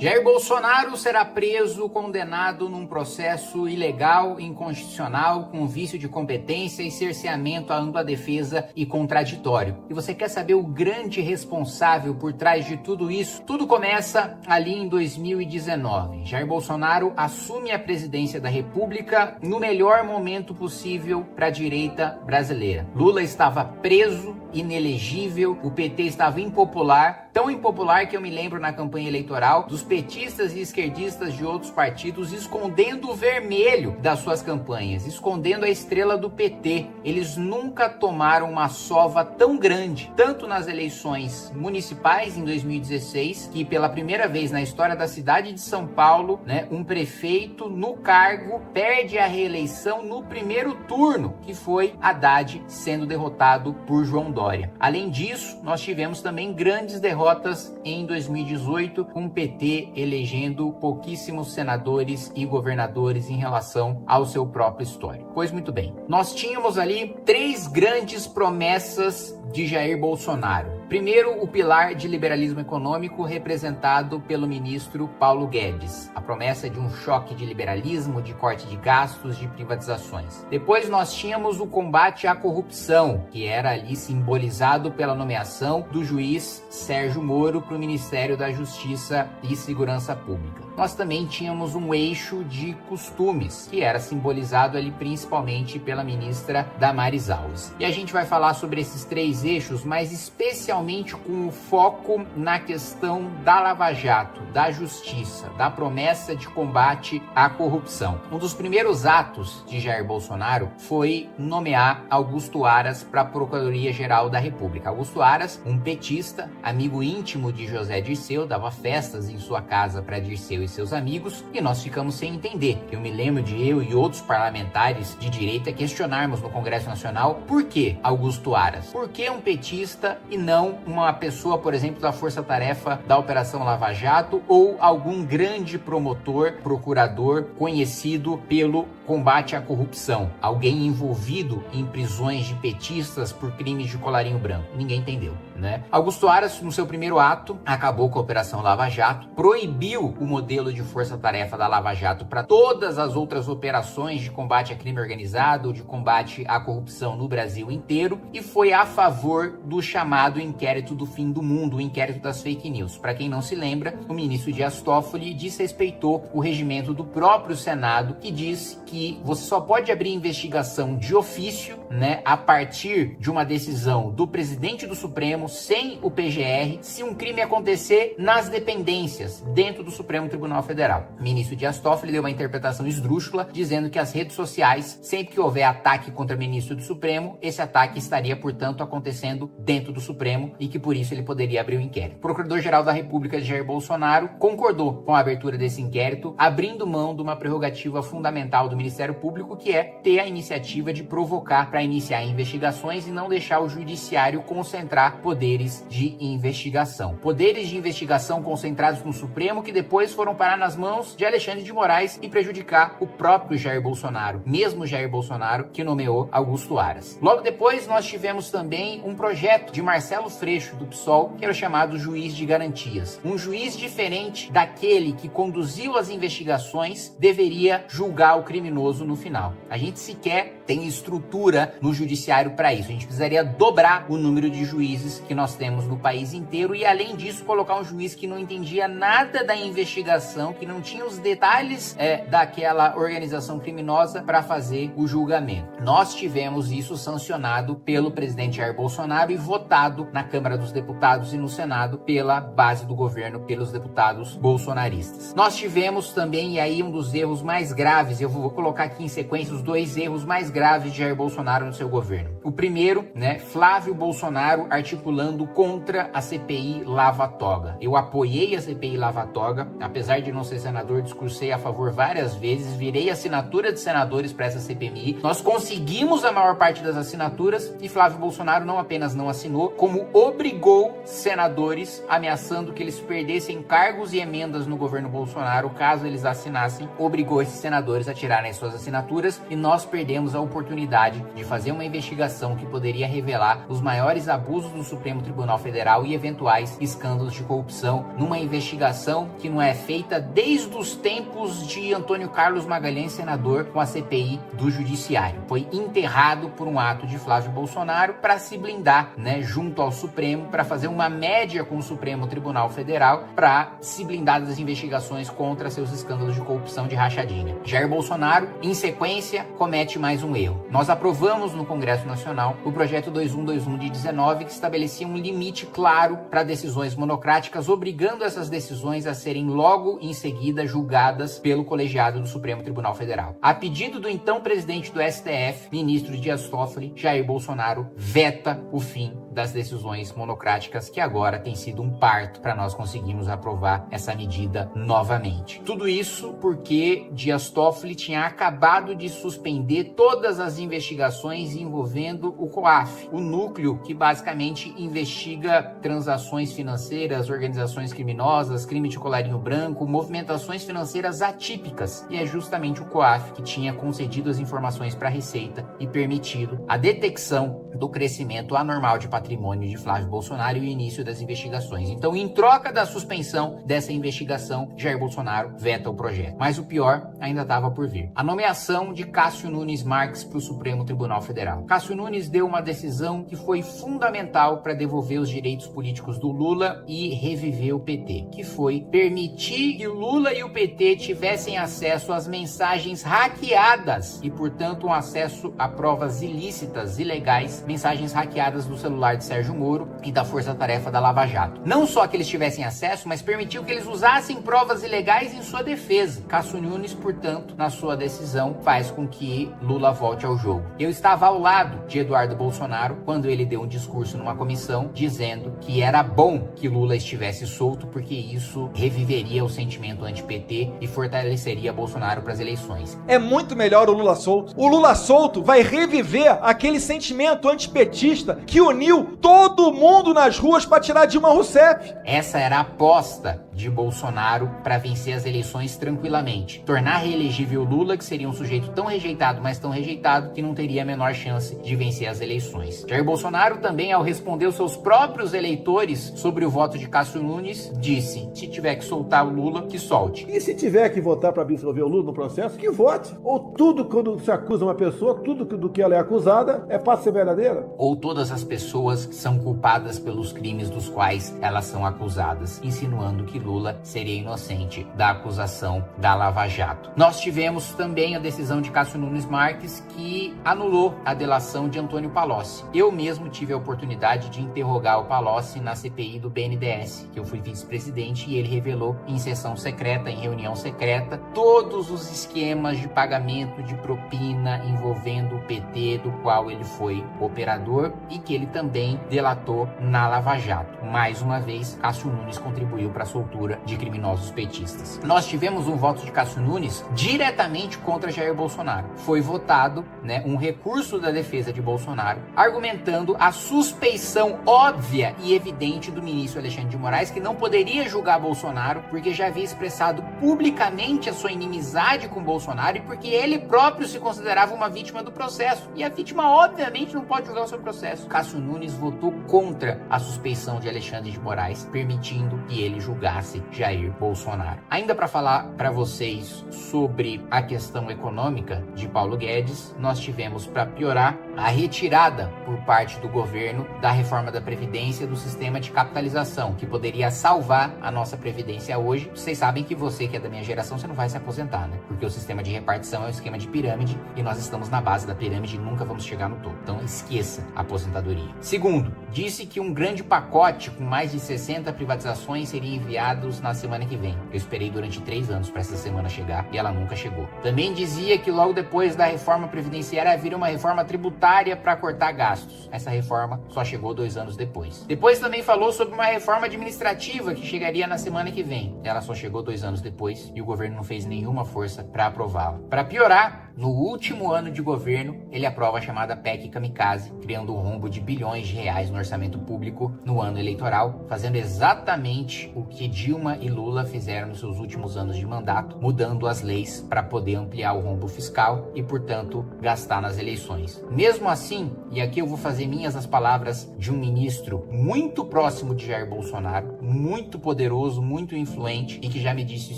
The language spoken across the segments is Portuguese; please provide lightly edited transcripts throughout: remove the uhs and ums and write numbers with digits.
Jair Bolsonaro será preso, condenado num processo ilegal, inconstitucional, com vício de competência e cerceamento à ampla defesa e contraditório. E você quer saber o grande responsável por trás de tudo isso? Tudo começa ali em 2019. Jair Bolsonaro assume a presidência da República no melhor momento possível para a direita brasileira. Lula estava preso, inelegível, o PT estava impopular, tão impopular que eu me lembro na campanha eleitoral dos petistas e esquerdistas de outros partidos escondendo o vermelho das suas campanhas, escondendo a estrela do PT. Eles nunca tomaram uma sova tão grande, tanto nas eleições municipais em 2016, que pela primeira vez na história da cidade de São Paulo, um prefeito no cargo perde a reeleição no primeiro turno, que foi Haddad sendo derrotado por João Dória. Além disso, nós tivemos também grandes derrotas em 2018, com o PT elegendo pouquíssimos senadores e governadores em relação ao seu próprio histórico. Pois muito bem, nós tínhamos ali 3 grandes promessas de Jair Bolsonaro. Primeiro, o pilar de liberalismo econômico representado pelo ministro Paulo Guedes. A promessa de um choque de liberalismo, de corte de gastos, de privatizações. Depois nós tínhamos o combate à corrupção, que era ali simbolizado pela nomeação do juiz Sérgio Moro para o Ministério da Justiça e Segurança Pública. Nós também tínhamos um eixo de costumes, que era simbolizado ali principalmente pela ministra Damares Alves. E a gente vai falar sobre esses 3 eixos, mas especialmente com o foco na questão da Lava Jato, da justiça, da promessa de combate à corrupção. Um dos primeiros atos de Jair Bolsonaro foi nomear Augusto Aras para a Procuradoria-Geral da República. Augusto Aras, um petista, amigo íntimo de José Dirceu, dava festas em sua casa para Dirceu e seus amigos, e nós ficamos sem entender. Eu me lembro de eu e outros parlamentares de direita questionarmos no Congresso Nacional por que Augusto Aras? Por que um petista e não uma pessoa, por exemplo, da força-tarefa da Operação Lava Jato ou algum grande promotor, procurador conhecido pelo combate à corrupção? Alguém envolvido em prisões de petistas por crimes de colarinho branco? Ninguém entendeu, né? Augusto Aras, no seu primeiro ato, acabou com a Operação Lava Jato, proibiu o modelo de força-tarefa da Lava Jato para todas as outras operações de combate a crime organizado, de combate à corrupção no Brasil inteiro, e foi a favor do chamado inquérito do fim do mundo, o inquérito das fake news. Para quem não se lembra, o ministro Dias Toffoli desrespeitou o regimento do próprio Senado, que diz que você só pode abrir investigação de ofício, a partir de uma decisão do presidente do Supremo, sem o PGR, se um crime acontecer nas dependências, dentro do Supremo Tribunal Federal. O ministro Dias Toffoli deu uma interpretação esdrúxula, dizendo que as redes sociais, sempre que houver ataque contra o ministro do Supremo, esse ataque estaria, portanto, acontecendo dentro do Supremo e que por isso ele poderia abrir o inquérito. O Procurador-Geral da República, Jair Bolsonaro, concordou com a abertura desse inquérito, abrindo mão de uma prerrogativa fundamental do Ministério Público, que é ter a iniciativa de provocar para iniciar investigações e não deixar o judiciário concentrar poderes de investigação. Poderes de investigação concentrados no Supremo que depois foram parar nas mãos de Alexandre de Moraes e prejudicar o próprio Jair Bolsonaro, mesmo Jair Bolsonaro que nomeou Augusto Aras. Logo depois nós tivemos também um projeto de Marcelo Freixo, do PSOL, que era o chamado juiz de garantias. Um juiz diferente daquele que conduziu as investigações deveria julgar o criminoso no final. A gente sequer tem estrutura no judiciário para isso. A gente precisaria dobrar o número de juízes que nós temos no país inteiro e, além disso, colocar um juiz que não entendia nada da investigação, que não tinha os detalhes daquela organização criminosa para fazer o julgamento. Nós tivemos isso sancionado pelo presidente Jair Bolsonaro e votado na Câmara dos Deputados e no Senado pela base do governo, pelos deputados bolsonaristas. Nós tivemos também, e aí um dos erros mais graves, eu vou colocar aqui em sequência os 2 erros mais graves de Jair Bolsonaro no seu governo. O primeiro, Flávio Bolsonaro articulando contra a CPI Lava Toga. Eu apoiei a CPI Lava Toga, apesar de não ser senador, discursei a favor várias vezes, virei assinatura de senadores para essa CPMI. Nós conseguimos a maior parte das assinaturas e Flávio Bolsonaro não apenas não assinou, como obrigou senadores, ameaçando que eles perdessem cargos e emendas no governo Bolsonaro caso eles assinassem, obrigou esses senadores a tirarem suas assinaturas e nós perdemos a oportunidade de fazer uma investigação que poderia revelar os maiores abusos do Supremo Supremo Tribunal Federal e eventuais escândalos de corrupção numa investigação que não é feita desde os tempos de Antônio Carlos Magalhães, senador, com a CPI do Judiciário. Foi enterrado por um ato de Flávio Bolsonaro para se blindar, junto ao Supremo, para fazer uma média com o Supremo Tribunal Federal para se blindar das investigações contra seus escândalos de corrupção de rachadinha. Jair Bolsonaro, em sequência, comete mais um erro. Nós aprovamos no Congresso Nacional o projeto 2121 de 19, que estabelecia um limite claro para decisões monocráticas, obrigando essas decisões a serem logo em seguida julgadas pelo colegiado do Supremo Tribunal Federal. A pedido do então presidente do STF, ministro Dias Toffoli, Jair Bolsonaro veta o fim das decisões monocráticas, que agora tem sido um parto para nós conseguirmos aprovar essa medida novamente. Tudo isso porque Dias Toffoli tinha acabado de suspender todas as investigações envolvendo o COAF, o núcleo que basicamente investiga transações financeiras, organizações criminosas, crime de colarinho branco, movimentações financeiras atípicas. E é justamente o COAF que tinha concedido as informações para a Receita e permitido a detecção do crescimento anormal de patrimônio de Flávio Bolsonaro e o início das investigações. Então, em troca da suspensão dessa investigação, Jair Bolsonaro veta o projeto. Mas o pior ainda estava por vir. A nomeação de Cássio Nunes Marques para o Supremo Tribunal Federal. Cássio Nunes deu uma decisão que foi fundamental para devolver os direitos políticos do Lula e reviver o PT, que foi permitir que Lula e o PT tivessem acesso às mensagens hackeadas e, portanto, um acesso a provas ilícitas, ilegais, mensagens hackeadas do celular de Sérgio Moro e da Força-Tarefa da Lava Jato. Não só que eles tivessem acesso, mas permitiu que eles usassem provas ilegais em sua defesa. Cássio Nunes, portanto, na sua decisão, faz com que Lula volte ao jogo. Eu estava ao lado de Eduardo Bolsonaro quando ele deu um discurso numa comissão dizendo que era bom que Lula estivesse solto porque isso reviveria o sentimento anti-PT e fortaleceria Bolsonaro para as eleições. É muito melhor o Lula solto. O Lula solto vai reviver aquele sentimento antipetista que uniu todo mundo nas ruas para tirar Dilma Rousseff. Essa era a aposta de Bolsonaro para vencer as eleições tranquilamente. Tornar reelegível Lula, que seria um sujeito tão rejeitado, mas tão rejeitado, que não teria a menor chance de vencer as eleições. Jair Bolsonaro também, ao responder aos seus próprios eleitores sobre o voto de Cássio Nunes, disse: se tiver que soltar o Lula, que solte. E se tiver que votar para absolver o Lula no processo, que vote. Ou tudo, quando se acusa uma pessoa, tudo do que ela é acusada é para ser verdadeira. Ou todas as pessoas são culpadas pelos crimes dos quais elas são acusadas, insinuando que Lula seria inocente da acusação da Lava Jato. Nós tivemos também a decisão de Cássio Nunes Marques, que anulou a delação de Antônio Palocci. Eu mesmo tive a oportunidade de interrogar o Palocci na CPI do BNDES, que eu fui vice-presidente, e ele revelou em sessão secreta, em reunião secreta, todos os esquemas de pagamento de propina envolvendo o PT, do qual ele foi operador e que ele também delatou na Lava Jato. Mais uma vez, Cássio Nunes contribuiu para a soltura de criminosos petistas. Nós tivemos um voto de Cássio Nunes diretamente contra Jair Bolsonaro. Foi votado, um recurso da defesa de Bolsonaro, argumentando a suspeição óbvia e evidente do ministro Alexandre de Moraes, que não poderia julgar Bolsonaro porque já havia expressado publicamente a sua inimizade com Bolsonaro e porque ele próprio se considerava uma vítima do processo. E a vítima, obviamente, não pode julgar o seu processo. Cássio Nunes votou contra a suspeição de Alexandre de Moraes, permitindo que ele julgasse Jair Bolsonaro. Ainda para falar para vocês sobre a questão econômica de Paulo Guedes, nós tivemos, para piorar, a retirada por parte do governo da reforma da Previdência do sistema de capitalização, que poderia salvar a nossa Previdência hoje. Vocês sabem que você, que é da minha geração, você não vai se aposentar, Porque o sistema de repartição é um esquema de pirâmide e nós estamos na base da pirâmide e nunca vamos chegar no topo. Então esqueça a aposentadoria. Segundo, disse que um grande pacote com mais de 60 privatizações seria enviados na semana que vem. Eu esperei durante 3 anos para essa semana chegar e ela nunca chegou. Também dizia que logo depois da reforma previdenciária haveria uma reforma tributária para cortar gastos. Essa reforma só chegou 2 anos depois. Depois também falou sobre uma reforma administrativa que chegaria na semana que vem. Ela só chegou 2 anos depois e o governo não fez nenhuma força para aprová-la. Para piorar, no último ano de governo, ele aprova a chamada PEC Kamikaze, criando um rombo de bilhões de reais no orçamento público no ano eleitoral, fazendo exatamente o que Dilma e Lula fizeram nos seus últimos anos de mandato, mudando as leis para poder ampliar o rombo fiscal e, portanto, gastar nas eleições. Mesmo assim, e aqui eu vou fazer minhas as palavras de um ministro muito próximo de Jair Bolsonaro, muito poderoso, muito influente, e que já me disse o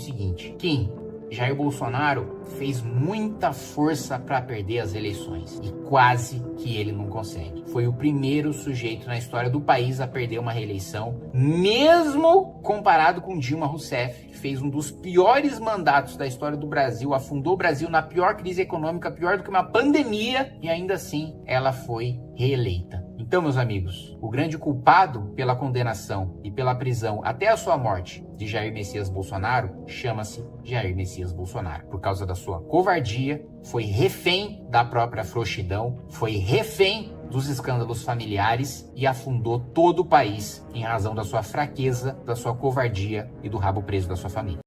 seguinte: Kim, Jair Bolsonaro fez muita força para perder as eleições e quase que ele não consegue. Foi o primeiro sujeito na história do país a perder uma reeleição, mesmo comparado com Dilma Rousseff, que fez um dos piores mandatos da história do Brasil, afundou o Brasil na pior crise econômica, pior do que uma pandemia, e ainda assim ela foi reeleita. Então, meus amigos, o grande culpado pela condenação e pela prisão até a sua morte de Jair Messias Bolsonaro chama-se Jair Messias Bolsonaro. Por causa da sua covardia, foi refém da própria frouxidão, foi refém dos escândalos familiares e afundou todo o país em razão da sua fraqueza, da sua covardia e do rabo preso da sua família.